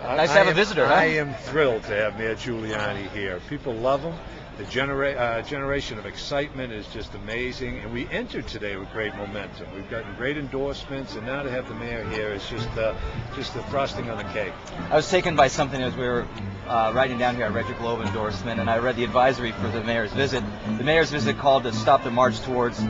Nice to have a visitor, huh? I am thrilled to have Mayor Giuliani here. People love him. The generation of excitement is just amazing, and we entered today with great momentum. We've gotten great endorsements, and now to have the mayor here is just the frosting on the cake. I was taken by something as we were writing down here. I read your Globe endorsement, and I read the advisory for the mayor's visit. The mayor's visit called to stop the march towards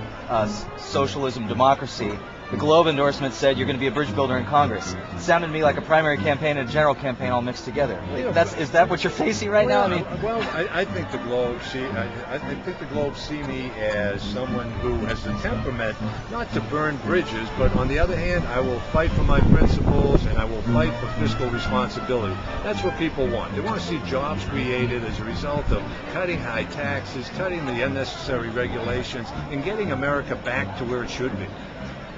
socialism, democracy. The Globe endorsement said you're going to be a bridge builder in Congress. It sounded to me like a primary campaign and a general campaign all mixed together. Is that what you're facing right now? I think the Globe see me as someone who has the temperament not to burn bridges, but on the other hand, I will fight for my principles and I will fight for fiscal responsibility. That's what people want. They want to see jobs created as a result of cutting high taxes, cutting the unnecessary regulations, and getting America back to where it should be.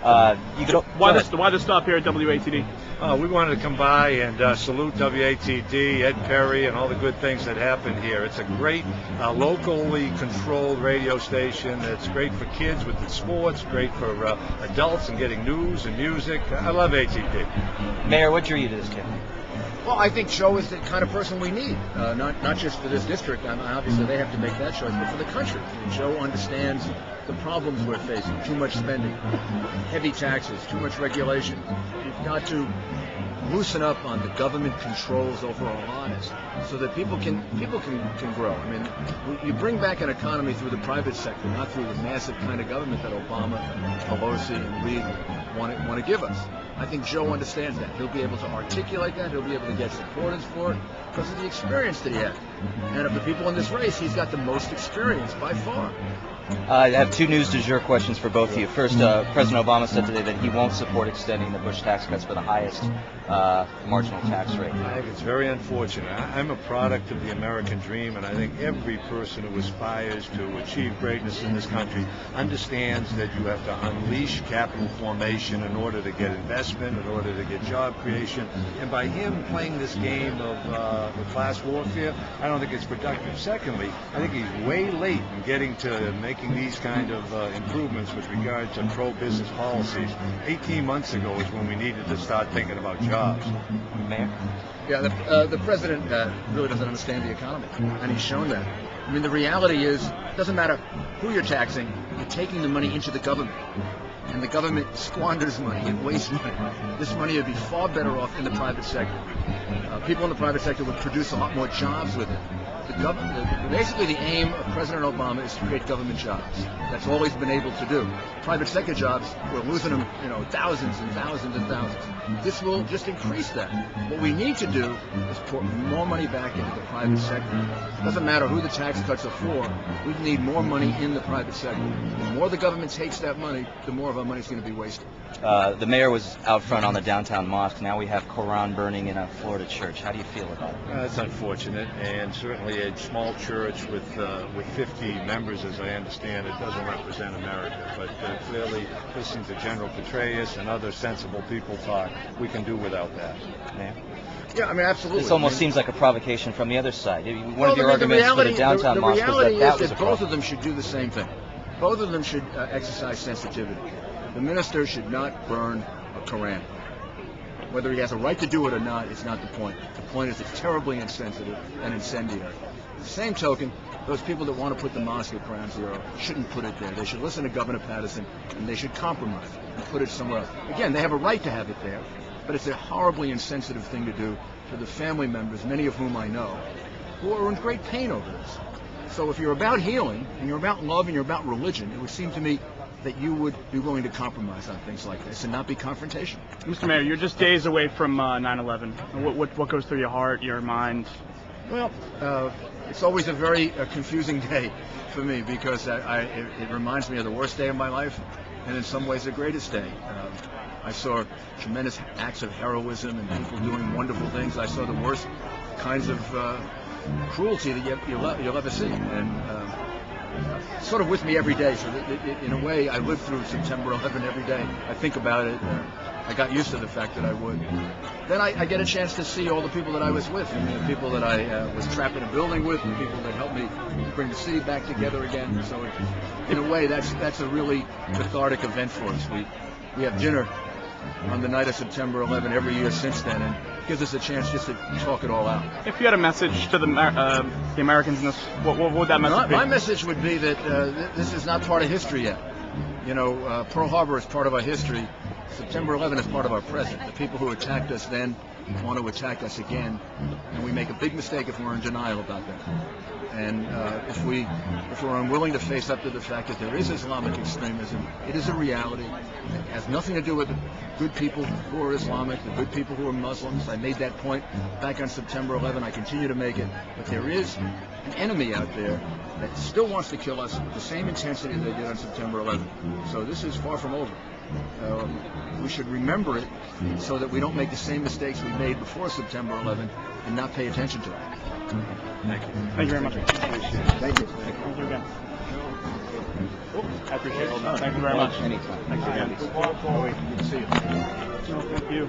Why the stop here at WATD? We wanted to come by and salute WATD, Ed Perry, and all the good things that happen here. It's a great locally controlled radio station. It's great for kids with the sports, great for adults and getting news and music. I love ATD. Mayor, what drew you to this campaign? Well, I think Joe is the kind of person we need, not just for this district. Obviously, they have to make that choice, but for the country. And Joe understands the problems we're facing: too much spending, heavy taxes, too much regulation. We've got to loosen up on the government controls over our lives, so that people can grow. I mean, you bring back an economy through the private sector, not through the massive kind of government that Obama, Pelosi, and Reid want to give us. I think Joe understands that. He'll be able to articulate that. He'll be able to get supporters for it because of the experience that he had. And of the people in this race, he's got the most experience by far. I have two news du jour questions for both of you. First, President Obama said today that he won't support extending the Bush tax cuts for the highest marginal tax rate. I think it's very unfortunate. I'm a product of the American dream, and I think every person who aspires to achieve greatness in this country understands that you have to unleash capital formation in order to get investment, in order to get job creation. And by him playing this game of class warfare, I don't think it's productive. Secondly, I think he's way late in getting to making these kind of improvements with regard to pro-business policies. 18 months ago is when we needed to start thinking about jobs. Mayor? Yeah, the president really doesn't understand the economy, and he's shown that. I mean, the reality is, it doesn't matter who you're taxing, you're taking the money into the government. And the government squanders money and wastes money. This money would be far better off in the private sector. People in the private sector would produce a lot more jobs with it. Basically, the aim of President Obama is to create government jobs. That's all he's been able to do. Private sector jobs, we're losing them, thousands and thousands and thousands. This will just increase that. What we need to do is put more money back into the private sector. It doesn't matter who the tax cuts are for. We need more money in the private sector. The more the government takes that money, the more of our money is going to be wasted. The mayor was out front on the downtown mosque. Now we have Quran burning in a Florida church. How do you feel about it? It's unfortunate, and certainly a small church with 50 members, as I understand it, doesn't represent America. But clearly, listening to General Petraeus and other sensible people talk, we can do without that. Mayor? Yeah, I mean, absolutely. This almost seems like a provocation from the other side. One of your arguments for the downtown mosque was that was a both of them should do the same thing. Both of them should exercise sensitivity. The minister should not burn a Quran. Whether he has a right to do it or not is not the point. The point is it's terribly insensitive and incendiary. The same token, those people that want to put the mosque at Ground Zero shouldn't put it there. They should listen to Governor Patterson, and they should compromise and put it somewhere else. Again, they have a right to have it there, but it's a horribly insensitive thing to do to the family members, many of whom I know, who are in great pain over this. So if you're about healing, and you're about love, and you're about religion, it would seem to me that you would be willing to compromise on things like this and not be confrontational. Mr. Mayor, you're just days away from 9/11. What goes through your heart, your mind? Well, it's always a very confusing day for me because it reminds me of the worst day of my life and in some ways the greatest day. I saw tremendous acts of heroism and people doing wonderful things. I saw the worst kinds of cruelty that you'll ever see. And sort of with me every day. So in a way, I lived through September 11 every day. I think about it. I got used to the fact that I would. Then I get a chance to see all the people that I was with, and the people that I was trapped in a building with, the people that helped me bring the city back together again. So in a way, that's a really cathartic event for us. We have dinner on the night of September 11 every year since then, and gives us a chance just to talk it all out. If you had a message to the Americans in this, what would that message be? My message would be that this is not part of history yet. You know, Pearl Harbor is part of our history. September 11 is part of our present. The people who attacked us then want to attack us again, and we make a big mistake if we're in denial about that. And if we're unwilling to face up to the fact that there is Islamic extremism, it is a reality. It has nothing to do with the good people who are Islamic, the good people who are Muslims. I made that point back on September 11. I continue to make it. But there is an enemy out there that still wants to kill us with the same intensity they did on September 11. So this is far from over. We should remember it so that we don't make the same mistakes we made before September 11 and not pay attention to it. Thank you. Thank you very much. Thank you. Thank you again. I appreciate it. Thank you very much. Anytime. Thanks again. Good to see you. Thank you.